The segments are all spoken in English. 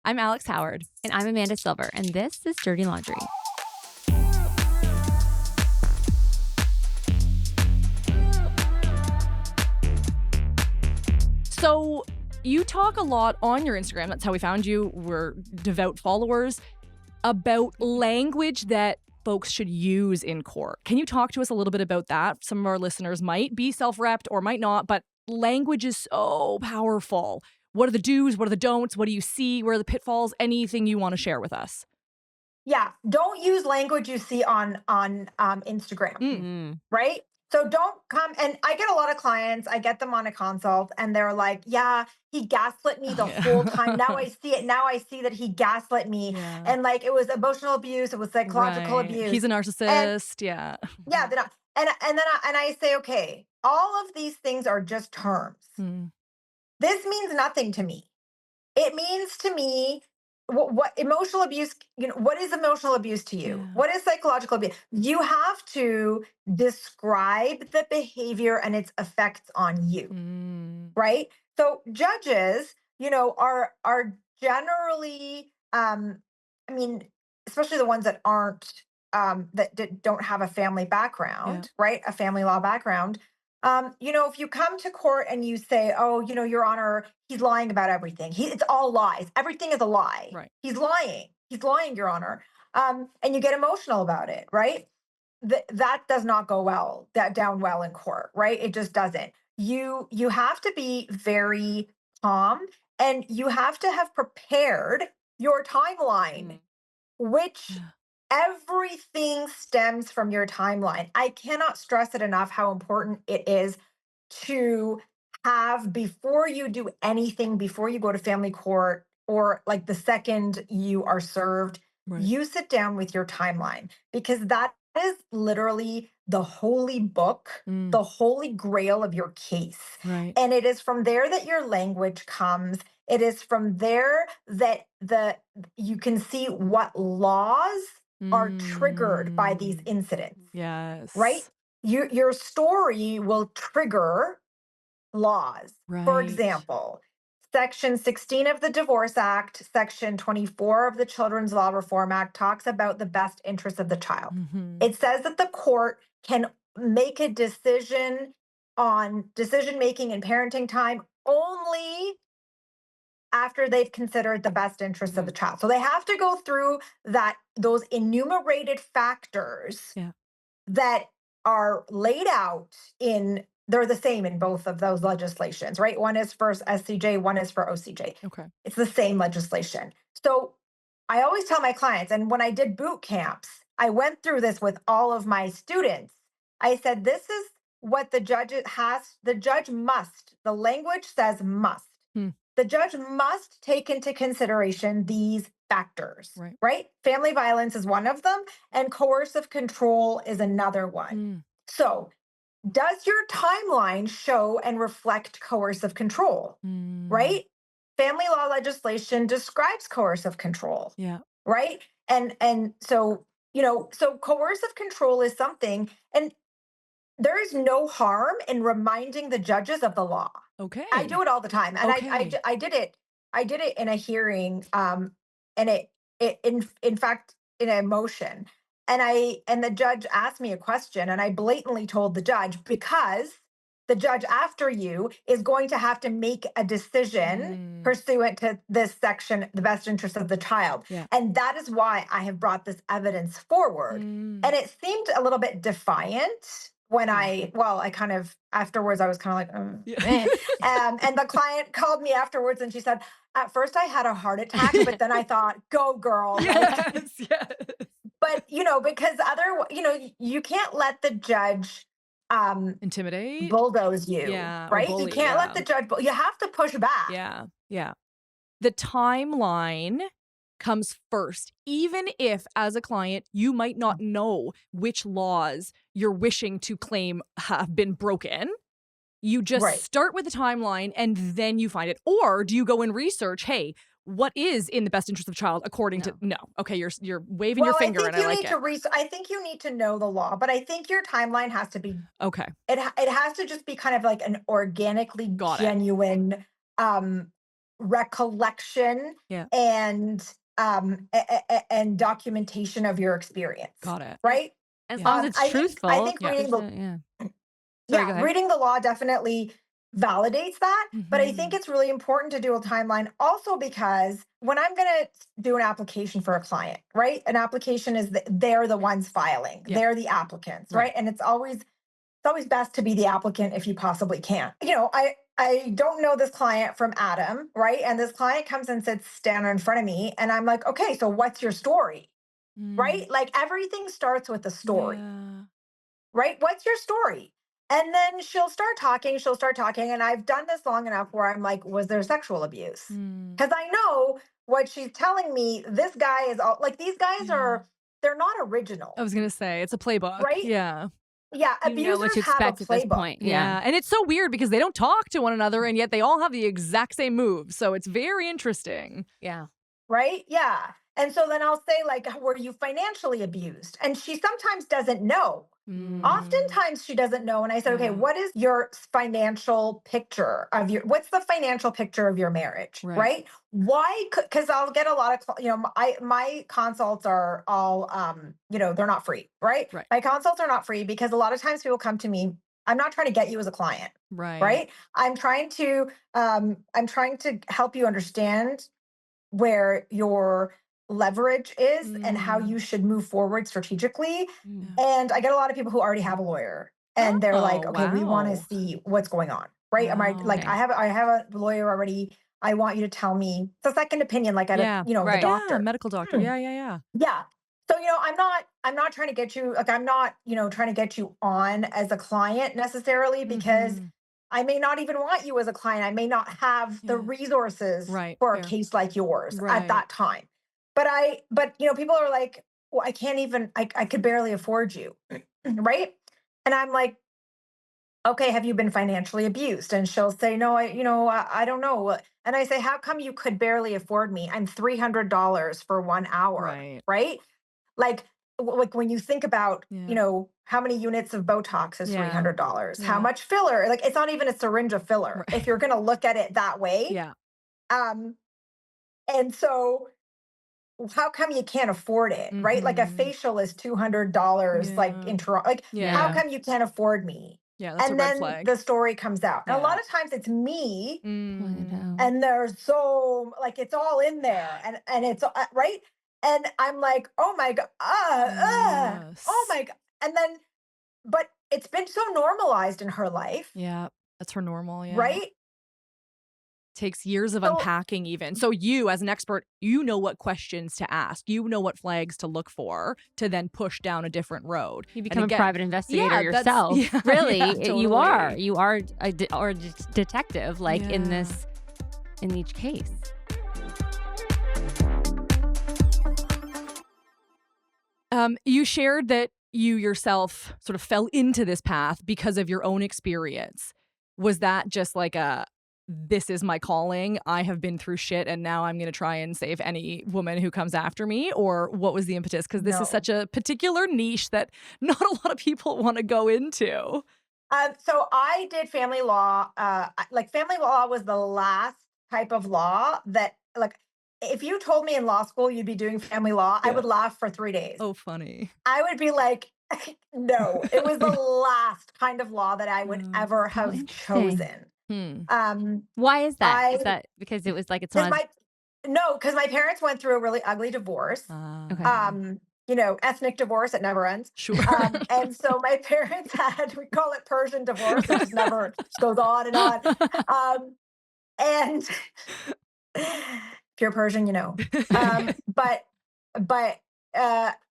I'm Alex Howard. And I'm Amanda Silver, and this is Dirty Laundry. So you talk a lot on your Instagram, that's how we found you, we're devout followers, about language that folks should use in court. Can you talk to us a little bit about that? Some of our listeners might be self-repped or might not, but language is so powerful. What are the do's? What are the don'ts? What do you see? Where are the pitfalls? Anything you want to share with us? Yeah, don't use language you see on Instagram, right? So don't come, and I get a lot of clients, I get them on a consult, and they're like, yeah, he gaslit me the whole time. Now I see it. Now I see that he gaslit me. Yeah. And like, it was emotional abuse, it was psychological abuse. He's a narcissist, Yeah, they're not. And then I say, okay, all of these things are just terms. This means nothing to me. It means to me, what emotional abuse, what is emotional abuse to you? Yeah. What is psychological abuse? You have to describe the behavior and its effects on you, right? So judges, are generally, especially the ones that aren't, that don't have a family background, right? A family law background. If you come to court and you say, oh, Your Honor, he's lying about everything. It's all lies. Everything is a lie. Right. He's lying. He's lying, Your Honor. And you get emotional about it, right? That does not go down well in court, right? It just doesn't. You have to be very calm, and you have to have prepared your timeline, which everything stems from your timeline. I cannot stress it enough how important it is to have, before you do anything, before you go to family court, or like the second you are served, you sit down with your timeline, because that is literally the holy book, the holy grail of your case. Right. And it is from there that your language comes. It is from there that you can see what laws are triggered by these incidents. Yes. Right? Your story will trigger laws. Right. For example, Section 16 of the Divorce Act, Section 24 of the Children's Law Reform Act talks about the best interest of the child. It says that the court can make a decision on decision-making and parenting time only after they've considered the best interest of the child. So they have to go through those enumerated factors that are laid out they're the same in both of those legislations, right? One is for SCJ, one is for OCJ. Okay. It's the same legislation. So I always tell my clients, and when I did boot camps, I went through this with all of my students. I said, this is what the judge must, the language says must. The judge must take into consideration these factors, right? Family violence is one of them, and coercive control is another one. So does your timeline show and reflect coercive control, right? Family law legislation describes coercive control, right? And so, so coercive control is something, and there is no harm in reminding the judges of the law. Okay. I do it all the time. And I did it in a hearing, and it in fact, in a motion. And the judge asked me a question, and I blatantly told the judge, because the judge after you is going to have to make a decision pursuant to this section, the best interest of the child. And that is why I have brought this evidence forward. And it seemed a little bit defiant when I kind of, afterwards, I was kind of like, and the client called me afterwards and she said, at first I had a heart attack, but then I thought, go girl. Yes. But, because you can't let the judge intimidate, bulldoze you, right? bully, you can't let the judge, you have to push back. Yeah. The timeline comes first, even if as a client, you might not know which laws you're wishing to claim have been broken. You just start with the timeline and then you find it. Or do you go and research, hey, what is in the best interest of the child according to okay, you're waving your finger and I like it. I think you need to know the law, but I think your timeline has to be okay. It has to just be kind of like an organically genuine recollection Yeah. and and documentation of your experience, Got it. right? As Yeah. long as it's I truthful. think Yeah. reading the Yeah. Sorry, yeah, go ahead. reading the law definitely validates that. But I think Mhm. it's really important to do a timeline also because when I'm going to do an application for a client, right? An application is they're the ones filing, Yeah. they're the applicants, Right. right? And it's always best to be the applicant if you possibly can. I don't know this client from Adam, right? And this client comes and sits down in front of me, and I'm like, okay, so what's your story, Mm. right? Like everything starts with a story, Yeah. right? What's your story? And then she'll start talking. And I've done this long enough where I'm like, was there sexual abuse? Mm. Because I know what she's telling me. This guy is all like, these guys Yeah. they're not I original, was gonna say it's a playbook. right? Yeah. Yeah, You know what to abusers have a expect at this playbook, point. Yeah. Yeah. And it's so weird because they don't talk to one another and yet they all have the exact same moves. So it's very interesting. Yeah. right? Yeah. And so then I'll say, like, were you financially abused? And she sometimes doesn't know. Mm. Oftentimes she doesn't know. And I said, okay, Yeah. what is your financial picture of what's the financial picture of your marriage? Right. Right. Why? Because I'll get a lot of, my consults are all, they're not free. Right. Right. My consults are not free because a lot of times people come to me. I'm not trying to get you as a client. Right. Right. I'm trying to help you understand where your leverage is and how Mm. you should move forward strategically. Mm. And I get a lot of people who already have a lawyer and they're Oh, like, okay, we want to wow. see what's going on. Right. Am I Wow. like, Okay. I have a lawyer already. I want you to tell me it's a second opinion, like at Yeah. the Right. Yeah. doctor. Medical doctor. Hmm. Yeah. Yeah. Yeah. Yeah. So, I'm not trying to get you, like, I'm not, trying to get you on as a client necessarily because Mm-hmm. I may not even want you as a client. I may not have the Yeah. resources Right. for a Fair. case like yours at Right. that time. But people are like, well, I can't even, I could barely afford you. Right. And I'm like, okay, have you been financially abused? And she'll say, no, I don't know. And I say, how come you could barely afford me? I'm $300 for 1 hour. Right. Right. Like, like when you think about, Yeah. how many units of Botox is Yeah. $300? How Yeah. much filler? Like, it's not even a syringe of filler Right. if you're going to look at it that way. Yeah. Um, and so how come you can't afford it? Right? Like a Mm-hmm. facial is $200, like Yeah. in Toronto. Like, how Yeah. Yeah. come you can't afford me? Yeah. That's a And red then flag. the story comes out. And a Yeah. lot of times it's me, Pulling it out. Mm. and there's so like it's all in there, and it's right. And I'm like, oh my god, oh Yes. my god. And then, but it's been so normalized in her life, Yeah. That's her normal. Yeah. right? Takes years of So unpacking even. So you as an expert, you know what questions to ask. You know what flags to look for to then push down a different road. You And become a again, private investigator yeah, that's yourself. yeah, Really, yeah, you are. totally. You are or a detective, like Yeah. in each case. You shared that you yourself sort of fell into this path because of your own experience. Was that just like this is my calling. I have been through shit and now I'm going to try and save any woman who comes after me? Or what was the impetus? Because this is no. such a particular niche that not a lot of people want to go into. So I did family law. Like family law was the last type of law that, like, if you told me in law school you'd be doing family law, I Yeah. would laugh for 3 days. Oh, funny. I would be like, no, it was the last kind of law that I would ever How have interesting. chosen. Hmm. Why is that? Is I that because it was like it's because not my no, because my parents went through a really ugly divorce. okay. Ethnic divorce, it never ends. Sure. And so my parents we call it Persian divorce. It just never just goes on and on. And pure Persian, but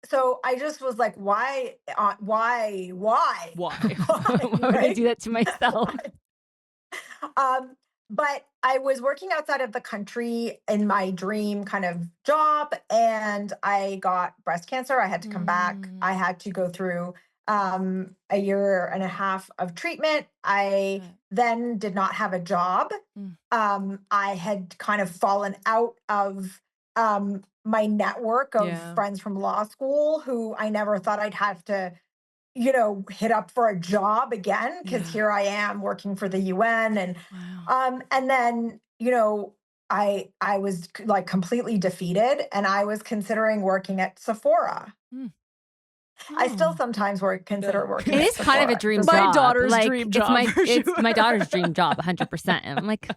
so I just was like, why, why, Why? why, Why would I right? do that to myself? Um, but I was working outside of the country in my dream kind of job, and I got breast cancer. I had to come back. I had to go through a year and a half of treatment. I Right. then did not have a job. Mm. I had kind of fallen out of my network of Yeah. friends from law school who I never thought I'd have to hit up for a job again, because Yeah. here I am working for the UN. Wow. And then, I was like completely defeated, and I was considering working at Sephora. Mm. I still Oh. sometimes consider working It at is kind of a Sephora. dream Just My job. daughter's like, dream it's job, my for it's sure. my daughter's dream job, 100%. And I'm like,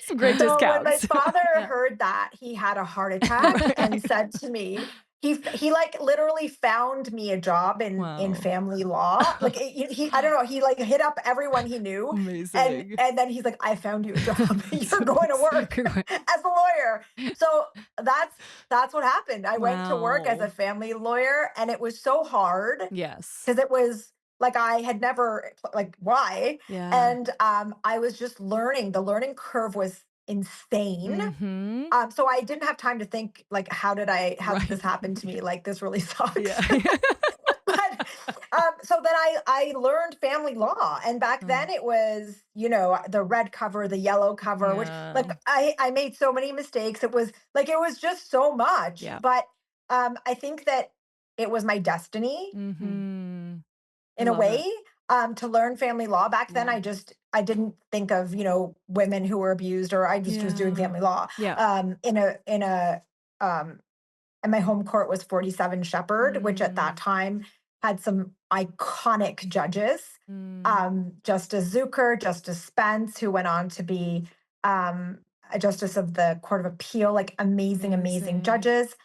Some great So when my discounts. father Yeah. heard that, he had a heart attack and said to me, he like literally found me a job in Wow. family law. Like he I don't know, he like hit up everyone he knew, Amazing. and then he's like, I found you a job. You're going to work You're going- as a lawyer. So that's what happened. I went to work as a Wow. family lawyer, and it was so hard Yes. because it was like I had never, like, why? Yeah. And I was just learning. The learning curve was insane. Mm-hmm. So I didn't have time to think, like, how did this Right. happen to me? Like, this really sucks. Yeah. But so then I learned family law, and back then it was, the red cover, the yellow cover, which, like, Yeah. I made so many mistakes. It was like, it was just so much. Yeah. But I think that it was my destiny Mm-hmm. I in a love way, it. to learn family law. Back then, Yeah. I didn't think of, women who were abused, or I just was doing Yeah. family law. Yeah. Um, and my home court was 47 Shepherd, which at that Mm. time had some iconic judges. Mm. Justice Zucker, Justice Spence, who went on to be a justice of the Court of Appeal, like amazing, amazing Amazing. judges,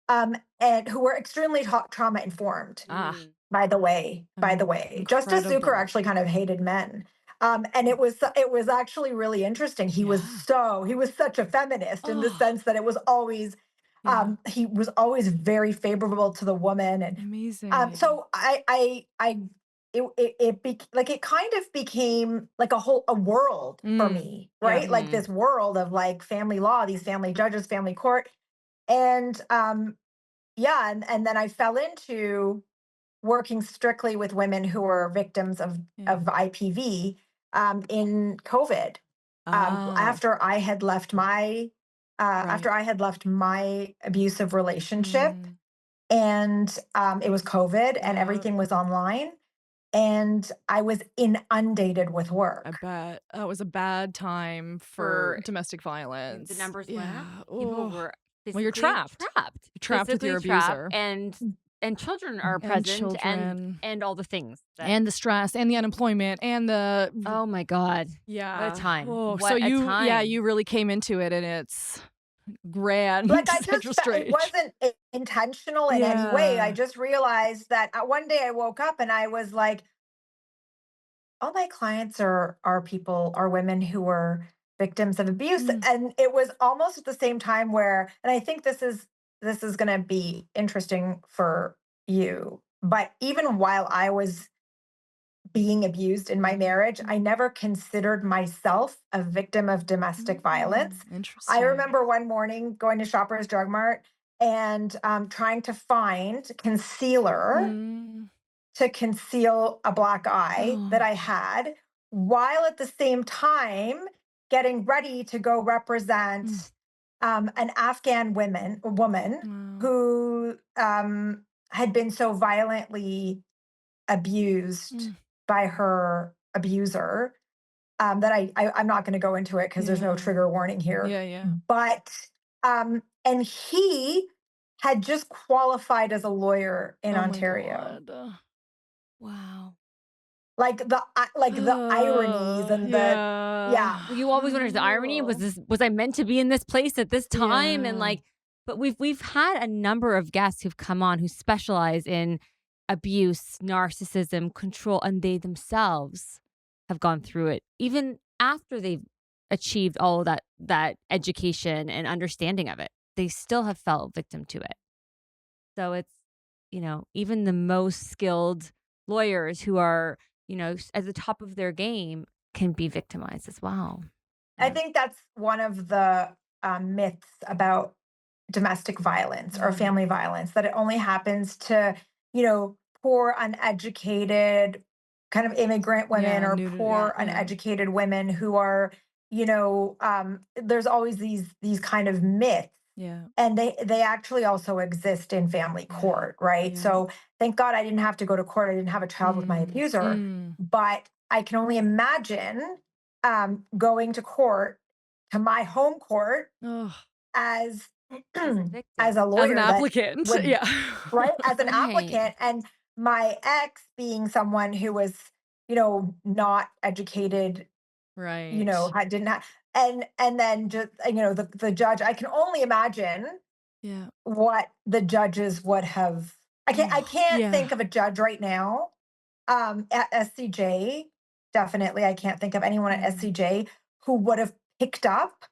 and who were extremely trauma informed. Ah, By the way, Justice Zucker incredible. actually kind of hated men. And it was actually really interesting. He was such a feminist in the Oh, sense that it was always yeah. he was always very favorable to the woman. And Amazing. so it kind of became like a world for me, Yeah. right? Like this world of like family law, these family judges, family court. And yeah, and then I fell into working strictly with women who were victims of Yeah. IPV in COVID. Oh. After I had left my Right. abusive relationship, Mm. and it was COVID, and Yeah. everything was online, and I was inundated with I work. bet that was a bad time for domestic violence. the numbers went Yeah. up. People Oh. were Well, you're physically trapped. You're trapped with your physically trapped, abuser. and children are And present, children. and all the things that, And the stress and the unemployment and the oh my God, yeah. what a time. Oh, What so a you time. you really came into it, and it's grand Like I central just it stage. wasn't intentional in any way. I Yeah. just realized that one day I woke up and I was like, all my clients are women who were victims of abuse. Mm. And it was almost at the same time where, and I think this is going to be interesting for you, but even while I was being abused in my marriage, I never considered myself a victim of domestic violence. I Interesting. remember one morning going to Shoppers Drug Mart and trying to find concealer Mm. to conceal a black eye that Oh. I had, while at the same time getting ready to go represent Mm. an Afghan woman Wow. who had been so violently abused Mm. by her abuser, that I'm not going to go into it because there's no Yeah. trigger warning here. Yeah. But and he had just qualified as a lawyer in Oh my Ontario. God. Wow. Like the ironies and the Yeah. yeah. Well, you always wonder, the irony was I meant to be in this place at this time? And Yeah. like, but we've had a number of guests who've come on who specialize in abuse, narcissism, control, and they themselves have gone through it even after they've achieved all of that education and understanding of it. They still have felt victim to it. So it's, even the most skilled lawyers who are, at the top of their game can be victimized as well. I think that's one of the myths about domestic violence or family violence, that it only happens to, poor, uneducated kind of immigrant women, Yeah, or poor, yeah. uneducated women who are, there's always these kind of myths. Yeah. And they actually also exist in family court, right? Yeah. So thank God I didn't have to go to court. I didn't have a child with my abuser, but I can only imagine going to court to my home court Ugh. as As a as victim. a As an lawyer that applicant. would, Yeah. right, as an Right. applicant, and my ex being someone who was, not educated, Right. didn't have, and then just, the judge, I can only imagine Yeah. what the judges would have. I Oh, can't yeah. think of a judge right now, at SCJ. Definitely, I can't think of anyone at Mm. SCJ who would have picked up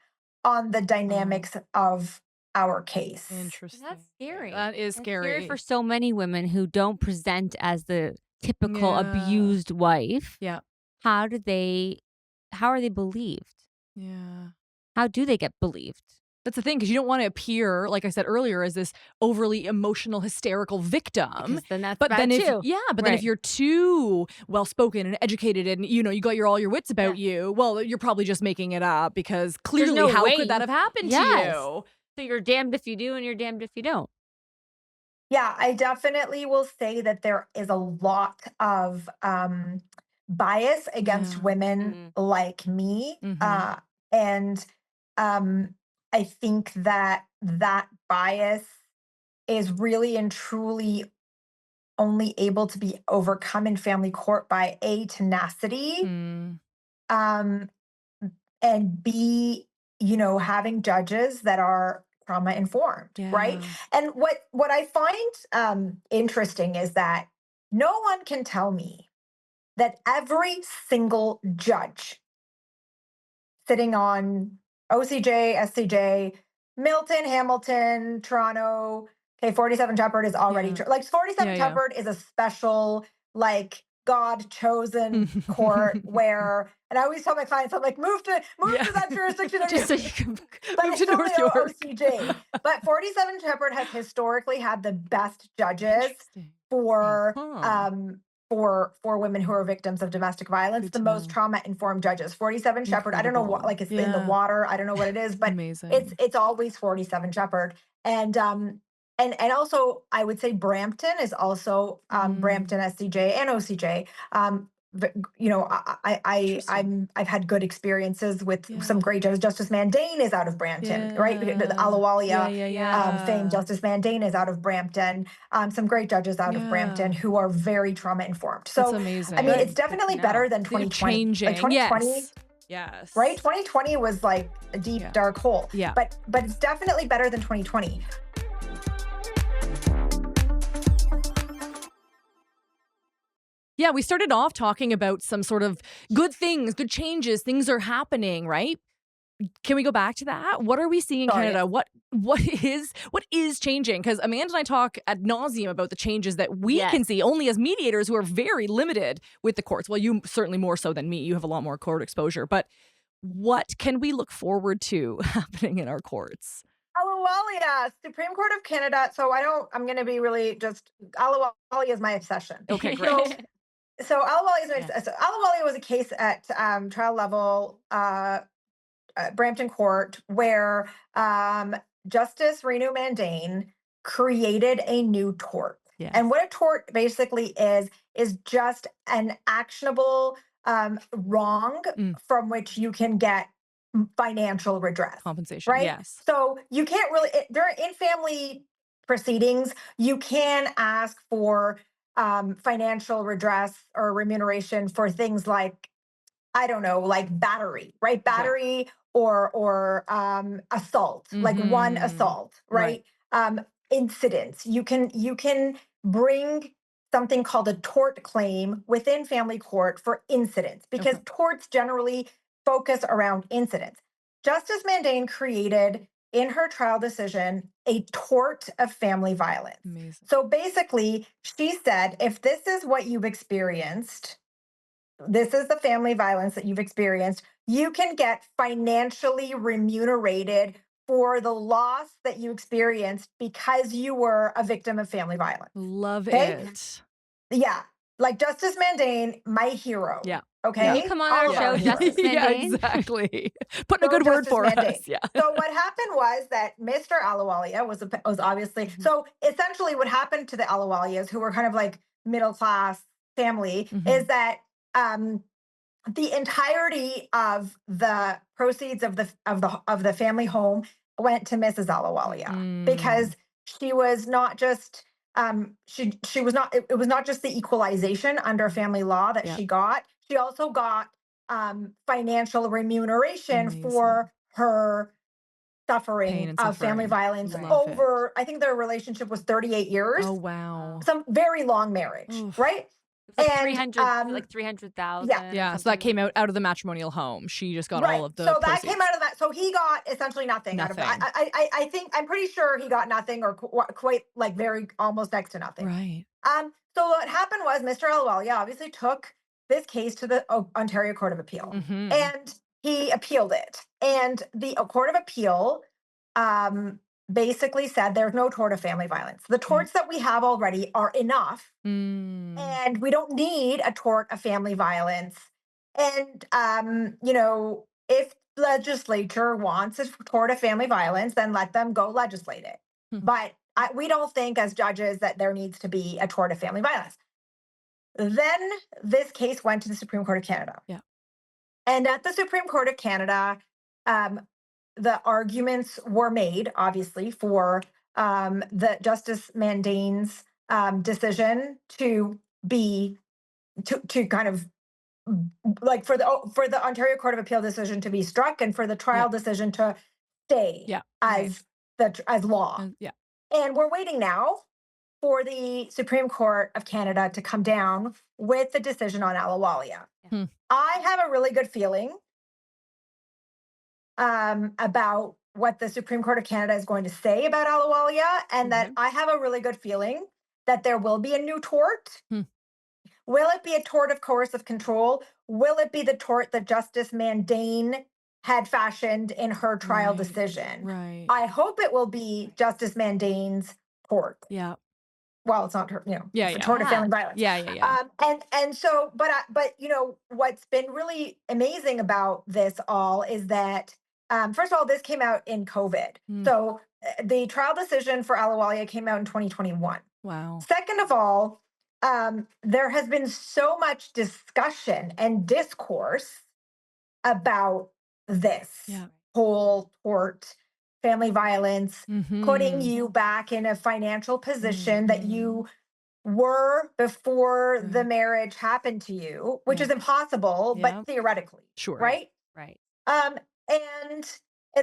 on the Wow. dynamics of our case. Interesting. That's scary. That is That's scary for scary. so many women who don't present as the typical Yeah. abused wife. Yeah. How are they believed? Yeah. How do they get believed? That's the thing, because you don't want to appear, like I said earlier, as this overly emotional, hysterical victim. Because then that's But bad then too. but then if Right. you're too well spoken and educated and you got all your wits about you, well, you're probably just making it up, because There's clearly no how way could that have happened to Yes. you? So you're damned if you do and you're damned if you don't. Yeah, I definitely will say that there is a lot of bias against Yeah. women Mhm. like me. Mhm. And I think that that bias is really and truly only able to be overcome in family court by A, tenacity, Mm. um, and B, having judges that are trauma informed, right? Yeah. And what I find interesting is that no one can tell me that every single judge sitting on OCJ, SCJ, Milton, Hamilton, Toronto. Okay, 47 Shepherd is already Yeah. like 47 Yeah, yeah. Shepherd is a special, like, God chosen court where, and I always tell my clients, I'm like, move to Yeah. that jurisdiction. Just so you can But Move it's to still North the York. OCJ. But 47 Shepherd has historically had the best judges Interesting. for Huh. for women who are victims of domestic violence, Good the to most know. trauma informed judges. 47 Shepherd, I don't know what, Incredible. like, it's in the Yeah. water, I don't know what it is, but it's Amazing. it's always 47 Shepherd. And also I would say Brampton is also, Mm. Brampton SCJ and OCJ. Interesting. I've had good experiences with some Yeah. great judges. Justice Mandane is out of Brampton, right? The Yeah. Yeah, Alawalia yeah, fame, yeah. Justice Mandane is out of Brampton. Some great judges out of Brampton Yeah. who are very trauma informed. That's So, I mean, it's amazing. good to definitely better know. than They're 2020. Like changing. 2020, Yes. Yes. right? 2020 was like a deep, Yeah. dark hole. Yeah. But it's definitely better than 2020. Yeah, we started off talking about some sort of good things, good changes, things are happening, right? Can we go back to that? What are we seeing in Sorry. Canada? What is changing? Because Amanda and I talk ad nauseum about the changes that we Yes. can see only as mediators who are very limited with the courts. Well, you certainly more so than me. You have a lot more court exposure. But what can we look forward to happening in our courts? Alawalia, Supreme Court of Canada. So I'm going to be really just, Alawalia is my obsession. Okay, great. So Alawalia is my Yeah. obsession. So Alawalia was a case at trial level, Brampton Court, where Justice Renu Mandane created a new tort. Yes. And what a tort basically is just an actionable wrong Mm. from which you can get financial redress. Compensation. Right? Yes. So you can't really, during in family proceedings, you can ask for financial redress or remuneration for things like, I don't know, like battery, right? Yeah. Battery or assault, like one Mhm. assault, Right. right? Incidents. You can bring something called a tort claim within family court for incidents, because Okay. torts generally focus around incidents. Justice Mandane created in her trial decision a tort of family violence. Amazing. So basically, she said, if this is what you've experienced, this is the family violence that you've experienced, you can get financially remunerated for the loss that you experienced because you were a victim of family violence. Love Okay? it. Yeah. Like Justice Mandane, my hero. Yeah. Okay. Can you come on our All of show, heroes. Justice Yeah, Mandane? exactly. Putting a So good word Justice for Mandane. us. Yeah. So what happened was that Mr. Alawalia was obviously, Mhm. so essentially what happened to the Alawalias, who were kind of like middle class family, Mhm. is that the entirety of the proceeds of the family home went to Mrs. Alawalia Mm. because she was not just she was not it was not just the equalization under family law that Yeah. she got. She also got financial remuneration Amazing. for her Pain suffering and of family suffering. violence Love it. over, I think their relationship was 38 years, Oh, wow. some very long marriage, Oof. right? It was And like yeah, 300,000 or Yeah, so that something. came out of the matrimonial home. She just got all right. of the So that came proceeds. out of that. So he got essentially nothing out of it. Nothing. I think I'm pretty sure he got nothing or quite like very almost next to nothing. Right. So what happened was Mr. Alawalia obviously took this case to the Ontario Court of Appeal, Mhm. and he appealed it. And the Court of Appeal um, basically said there's no tort of family violence. The Yeah. torts that we have already are enough, Mm. and we don't need a tort of family violence. And if legislature wants a tort of family violence, then let them go legislate it. Hmm. But we don't think as judges that there needs to be a tort of family violence. Then this case went to the Supreme Court of Canada. Yeah. And at the Supreme Court of Canada, um, the arguments were made, obviously, for the Justice Mandane's decision to be to kind of like for the Ontario Court of Appeal decision to be struck and for the Yeah. trial decision to stay Yeah. as law. Yeah. And we're waiting now for the Supreme Court of Canada to come down with the decision on Alawalia. Hmm. I have a really good feeling about what the Supreme Court of Canada is going to say about Alawalia, and that I have a really good feeling that there will be a new tort. Hmm. Will it be a tort of coercive control? Will it be the tort that Justice Mandane had fashioned in her trial Right. decision? Right. I hope it will be Justice Mandane's tort. Yeah. Well, it's not her, Yeah, it's a yeah. tort of family violence. Yeah. And so, but what's been really amazing about this all is that first of all, this came out in COVID. Mm. So the trial decision for Alawalia came out in 2021. Wow. Second of all, there has been so much discussion and discourse about this Yeah. whole tort, family violence, putting Mhm. you back in a financial position that Mhm. you were before the Right. marriage happened to you, which Yeah. is impossible, Yeah. but theoretically, Sure. right? Right. And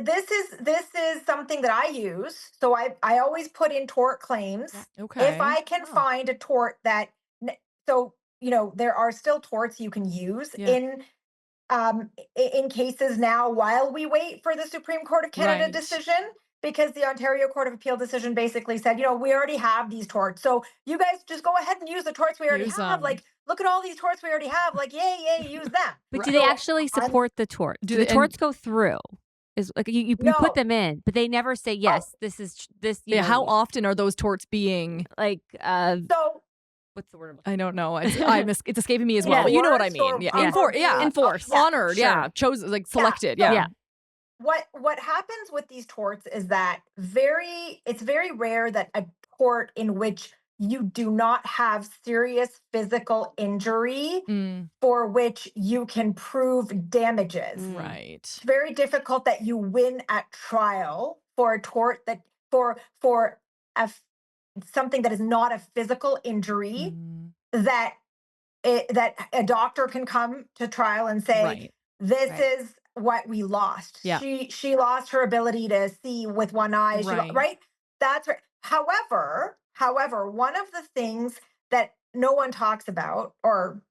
this is something that I use. So I always put in tort claims. Okay. If I can find a tort that so there are still torts you can use Yeah. in cases now while we wait for the Supreme Court of Canada Right. decision, because the Ontario Court of Appeal decision basically said, we already have these torts. So you guys just go ahead and use the torts we already Use have. 'em. Like, look at all these torts we already have. Like, yay, use them. But Right. do they So actually I'm support the torts? Do Do the they- and- torts go through? Is like you put No. them in, but they never say yes. This is this. You Yeah, know, how often are those torts being? like so what's the word? I don't know. It's escaping me as well. Yeah. But you know what I Enforced mean. Yeah. or Yeah. Enforced. Honored. Sure. Yeah. Chosen. Like selected. so Yeah. what happens with these torts is that it's very rare that a tort in which you do not have serious physical injury Mm. for which you can prove damages. Right. It's very difficult that you win at trial for a tort that for something that is not a physical injury Mm. that that a doctor can come to trial and say, Right. this Right. is what we lost. Yeah. She lost her ability to see with one eye. Right. Right? That's right. However, one of the things that no one talks about, or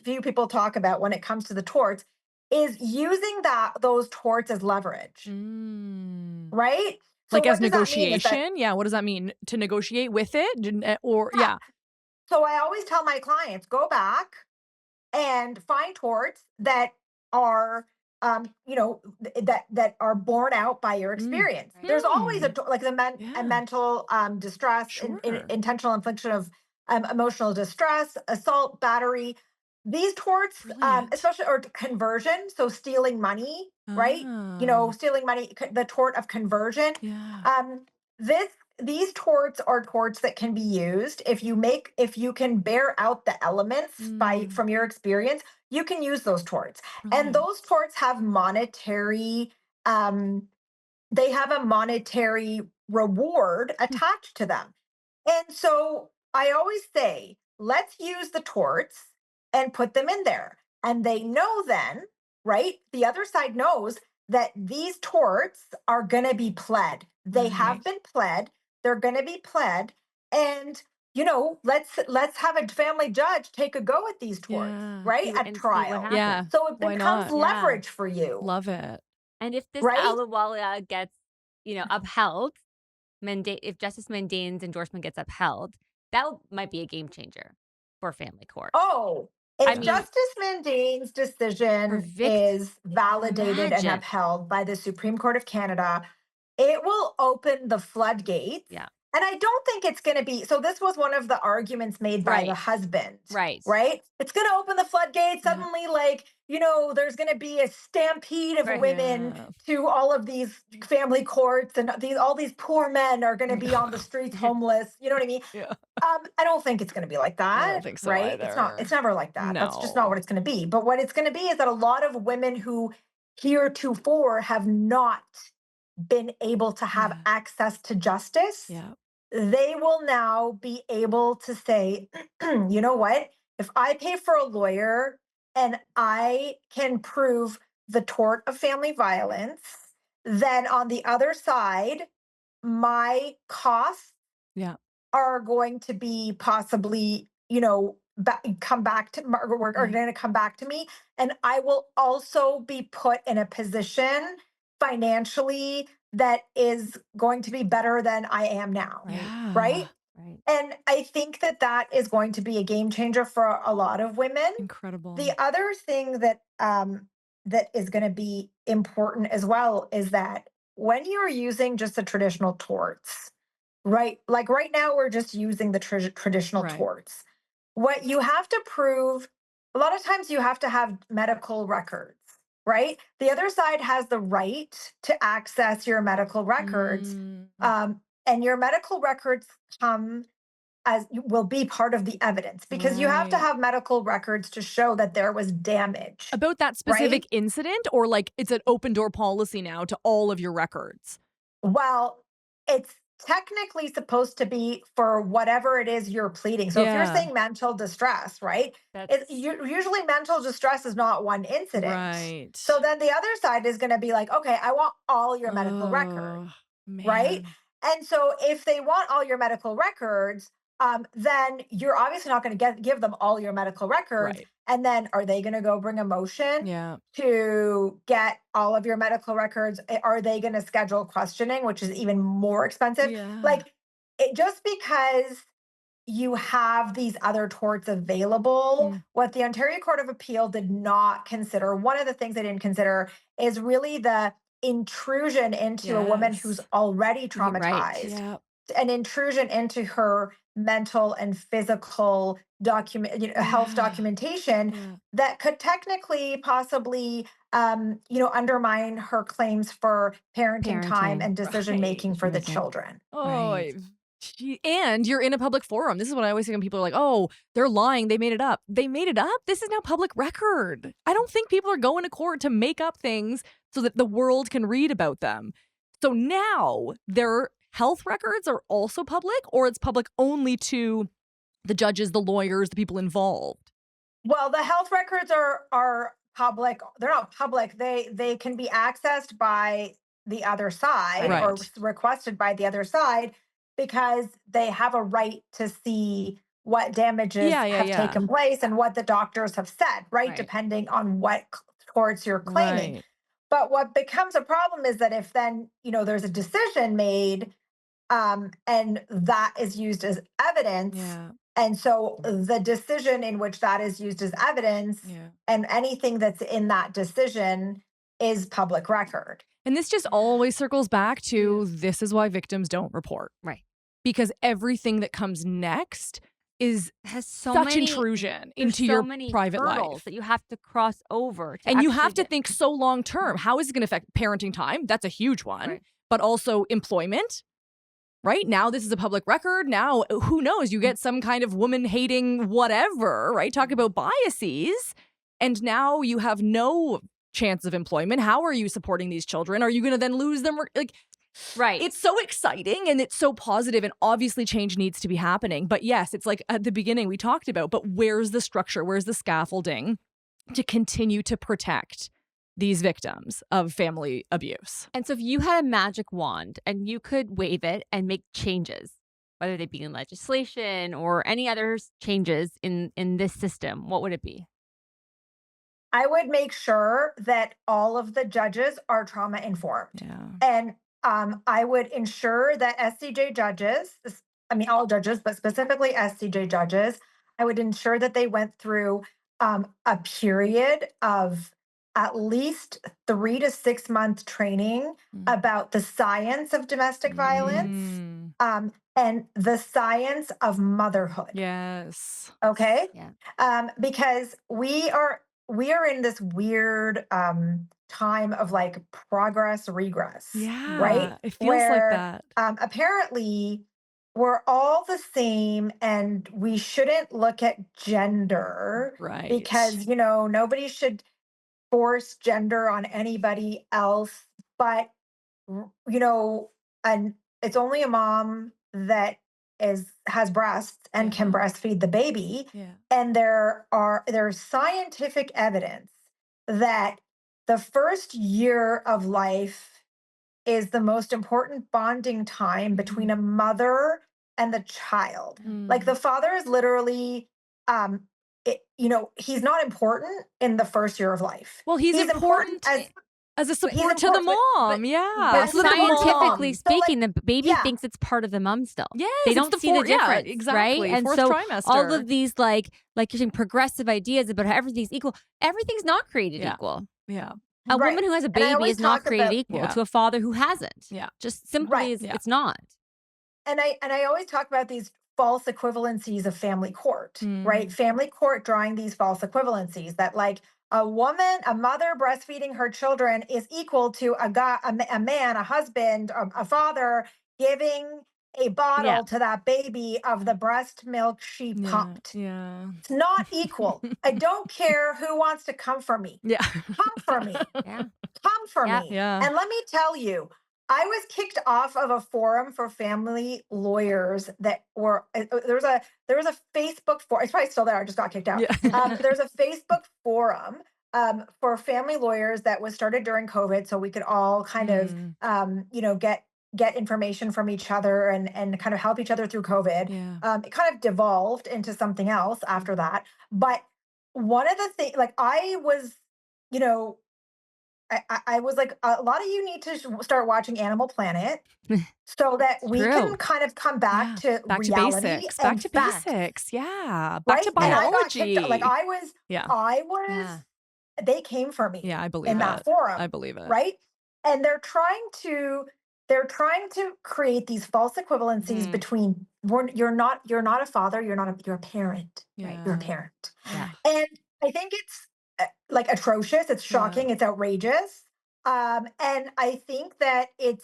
few people talk about when it comes to the torts, is using those torts as leverage. Mm. Right? So Like what as does that mean is that- negotiation? Yeah. What does that mean? To negotiate with it? Or yeah. So I always tell my clients, go back and find torts that are that are borne out by your experience. Right. There's always a Yeah. mental distress, Sure. intentional infliction of emotional distress, assault, battery. These torts, Brilliant. especially or conversion, so stealing money, right? Ah. Stealing money, the tort of conversion. Yeah. This these torts are torts that can be used if you can bear out the elements from your experience, you can use those torts. And Brilliant. those torts have monetary they have a monetary reward attached to them. And so I always say, let's use the torts and put them in there. And they know then, right? The other side knows that these torts are going to be pled. They have Right. been pled. They're going to be pled. And let's have a family judge take a go at these torts, Yeah. right? See At and see what trial. happens. Yeah. So it Why becomes not? Yeah. leverage for you, Love it. And if this right? Alawalia gets, upheld, if Justice Mandane's endorsement gets upheld, that might be a game changer for family court. Oh, I if mean, Justice Mandane's decision is validated and imagine. upheld by the Supreme Court of Canada, it will open the floodgates. Yeah. And I don't think it's going to be. So, this was one of the arguments made by the Right. husband, Right. right? It's going to open the floodgates. Yeah. Suddenly, there's going to be a stampede of Right. women Yeah. to all of these family courts, and all these poor men are going to be on the streets homeless. You know what I mean? Yeah. I don't think it's going to be like that. I don't think so right? It's not. either. It's never like that. That's just not No. what it's going to be. But what it's going to be is that a lot of women who heretofore have not been able to have Yeah. access to justice, Yeah. they will now be able to say, you know what? If I pay for a lawyer and I can prove the tort of family violence, then on the other side, my costs Yeah. are going to be possibly, come back to are Right. going to come back to me, and I will also be put in a position financially that is going to be better than I am now. Yeah. Right? Right. And I think that that is going to be a game changer for a lot of women. Incredible. The other thing that is going to be important as well is that when you're using just the traditional torts, right? Like right now, we're just using the traditional Right. torts. What you have to prove, a lot of times you have to have medical records, right? The other side has the right to access your medical records. And your medical records will be part of the evidence, because you have to Right. have medical records to show that there was damage. About that specific right? incident, or like it's an open door policy now to all of your records? Well, it's technically supposed to be for whatever it is you're pleading. So if you're Yeah. saying mental distress, right? Usually mental distress is not one incident. Right. So then the other side is going to be like, okay, I want all your medical records, right? Man. And so if they want all your medical records, then you're obviously not going to give them all your medical records. Right. And then are they going to go bring a motion Yeah. to get all of your medical records? Are they going to schedule questioning, which is even more expensive? Yeah. Like, just because you have these other torts available, what the Ontario Court of Appeal did not consider, one of the things they didn't consider is really the intrusion into a woman who's Yes. already Right. traumatized, Yeah. an intrusion into her mental and physical health documentation Yeah. that could technically possibly undermine her claims for parenting time and decision making for the Decision-making. children. Oh, Right. and you're in a public forum. This is what I always think when people are like, oh, they're lying. They made it up. They made it up. This is now public record. I don't think people are going to court to make up things so that the world can read about them. So now their health records are also public, or it's public only to the judges, the lawyers, the people involved? Well, the health records are public. They're not public. They can be accessed by the other side, or Right. requested by the other side, because they have a right to see what damages have taken place and what the doctors have said, right? Depending on what torts you're claiming. Right. But what becomes a problem is that if then, there's a decision made, and that is used as evidence. Yeah. And so the decision in which that is used as evidence, and anything that's in that decision, is public record. And this just always circles back to this is why victims don't report. Right. Because everything that comes next has so such many intrusion there's into so your many private hurdles life. that you have to cross over. And you have actually to think so long term. How is it going to affect parenting time? That's a huge one. Right. But also employment. right? Now this is a public record. Now, who knows? You get some kind of woman-hating whatever, right? Talk about biases. And now you have no chance of employment. How are you supporting these children? Are you going to then lose them? Like, Right. it's so exciting and it's so positive, and obviously change needs to be happening. But yes, it's like at the beginning we talked about, but where's the structure? Where's the scaffolding to continue to protect these victims of family abuse? And so if you had a magic wand and you could wave it and make changes, whether they be in legislation or any other changes in this system, what would it be? I would make sure that all of the judges are trauma informed. Yeah. And I would ensure that SCJ judges, I mean, all judges, but specifically SCJ judges, I would ensure that they went through a period of at least 3 to 6 month training about the science of domestic violence and the science of motherhood. Yes. Okay. Yeah. Because we are in this weird time of like progress regress. Yeah. Right. It feels like that. Apparently we're all the same and we shouldn't look at gender. Right. Because, nobody should force gender on anybody else. But, and it's only a mom that has breasts and can breastfeed the baby. Yeah. And there's scientific evidence that the first year of life is the most important bonding time between a mother and the child. Like the father is literally he's not important in the first year of life. Well, he's important as a support to the mom. But scientifically speaking, the baby thinks it's part of the mom still. Yes, they don't see the difference, exactly. right? And Fourth so trimester. all of these like you're saying progressive ideas about how everything's equal. Everything's not created equal. Yeah. A woman who has a baby is not created equal to a father who hasn't. Yeah. Just simply it's not. And I always talk about these false equivalencies of family court, right? Family court drawing these false equivalencies that like a mother breastfeeding her children is equal to a man, a husband, a father giving a bottle to that baby of the breast milk she pumped. Yeah. It's not equal. I don't care who wants to come for me. Yeah. Come for me. Come for me. Yeah. And let me tell you, I was kicked off of a forum for family lawyers that were there was a Facebook forum. It's probably still there. I just got kicked out. Yeah. There's a Facebook forum for family lawyers that was started during COVID, so we could all kind of get information from each other and kind of help each other through COVID. It kind of devolved into something else after that. But one of the things, like I was like, a lot of you need to start watching Animal Planet so that we can kind of come back to reality. Basics. Back to basics. Yeah. Back to And I got biology. kicked out. Like I was, they came for me. Yeah, I believe in that forum. I believe it. Right. And they're trying to create these false equivalencies between you're not a father, you're a parent. Right. You're a parent. Yeah. And I think it's like atrocious. It's shocking. It's outrageous. And I think that it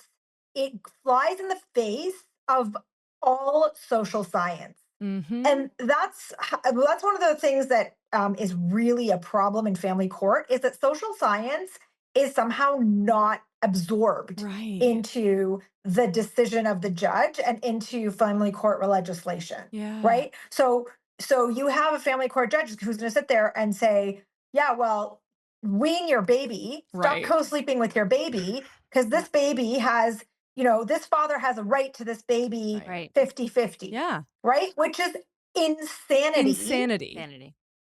flies in the face of all social science. And that's one of the things that is really a problem in family court is that social science is somehow not absorbed into the decision of the judge and into family court legislation. Right. So you have a family court judge who's going to sit there and say, yeah, well, wean your baby, stop co-sleeping with your baby, because this baby has, this father has a right to this baby 50-50. Yeah. Right? Which is insanity. It's insanity.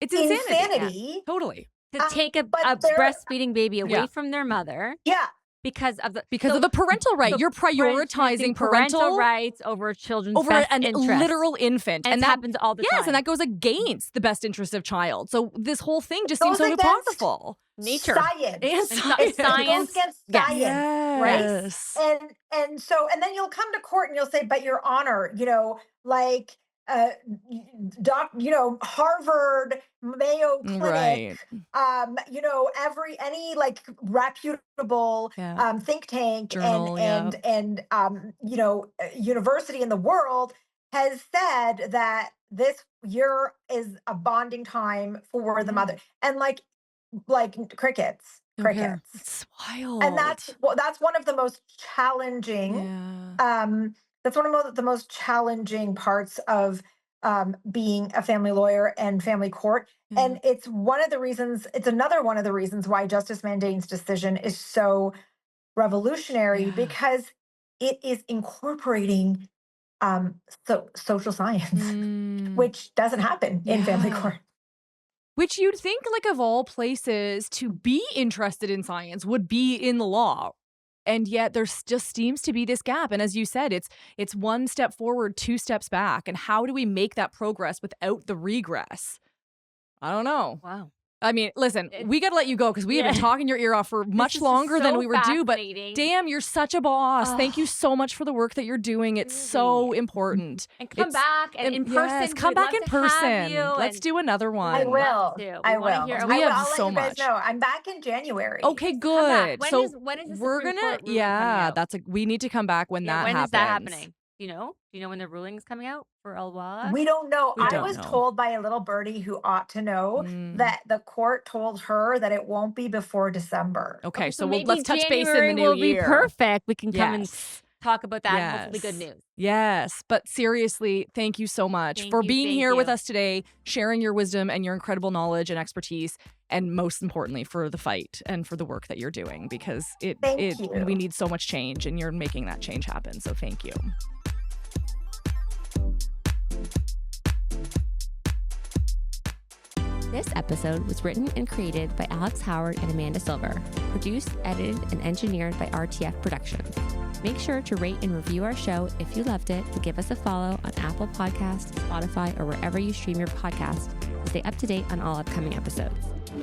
Insanity. Totally. To take a breastfeeding baby away from their mother. Yeah. Because of the parental right. You're prioritizing parental rights over children's over best an interest. literal infant. And that happens all the time. Yes, and that goes against the best interest of child. So this whole thing just seems so apocryphal. Nature. Science. And science. It goes against science. Yes. Right? And then you'll come to court and you'll say, but Your Honor, like Harvard, Mayo Right. Clinic, any like reputable Yeah. think tank Journal, yeah. and university in the world has said that this year is a bonding time for the mother, and like crickets, Don't care. crickets. It's And wild. that's one of the most challenging Yeah. that's one of the most challenging parts of being a family lawyer and family court. Yeah. And it's another one of the reasons why Justice Mandane's decision is so revolutionary, Yeah. because it is incorporating social science, which doesn't happen in family Yeah. court. Which you'd think, like, of all places to be interested in science would be in the law. And yet there's just seems to be this gap. And as you said, it's one step forward, two steps back. And how do we make that progress without the regress? I don't know. Wow. I mean, listen, we got to let you go because we have been talking your ear off for much is longer than so we were due. But fascinating. damn, you're such a boss. Thank you so much for the work that you're doing. It's so important. And come back and in person. Yes, come We'd back love in to have person. you, Let's and do another one. I will. I will. wanna hear- We have I'll so let you guys much. know. I'm back in January. Okay, Come back. good. When So is the we're Supreme gonna, Court ruling coming out? we need to come back when that when happens. is that happening? Do you know when the ruling is coming out for Alawalia? We don't know. We I don't was know. told by a little birdie who ought to know that the court told her that it won't be before December. Okay, so maybe let's touch base in the January new will year. be perfect. We can come and Yes. talk about that, and hopefully good news. Yes. But seriously, thank you so much Thank for you, being thank here with you. us today, sharing your wisdom and your incredible knowledge and expertise, and most importantly, for the fight and for the work that you're doing, because Thank you. we need so much change, and you're making that change happen. So thank you. This episode was written and created by Alex Howard and Amanda Silver, produced, edited, and engineered by RTF Productions. Make sure to rate and review our show if you loved it, and give us a follow on Apple Podcasts, Spotify, or wherever you stream your podcast to stay up to date on all upcoming episodes.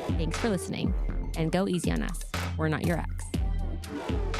Thanks for listening, and go easy on us. We're not your ex.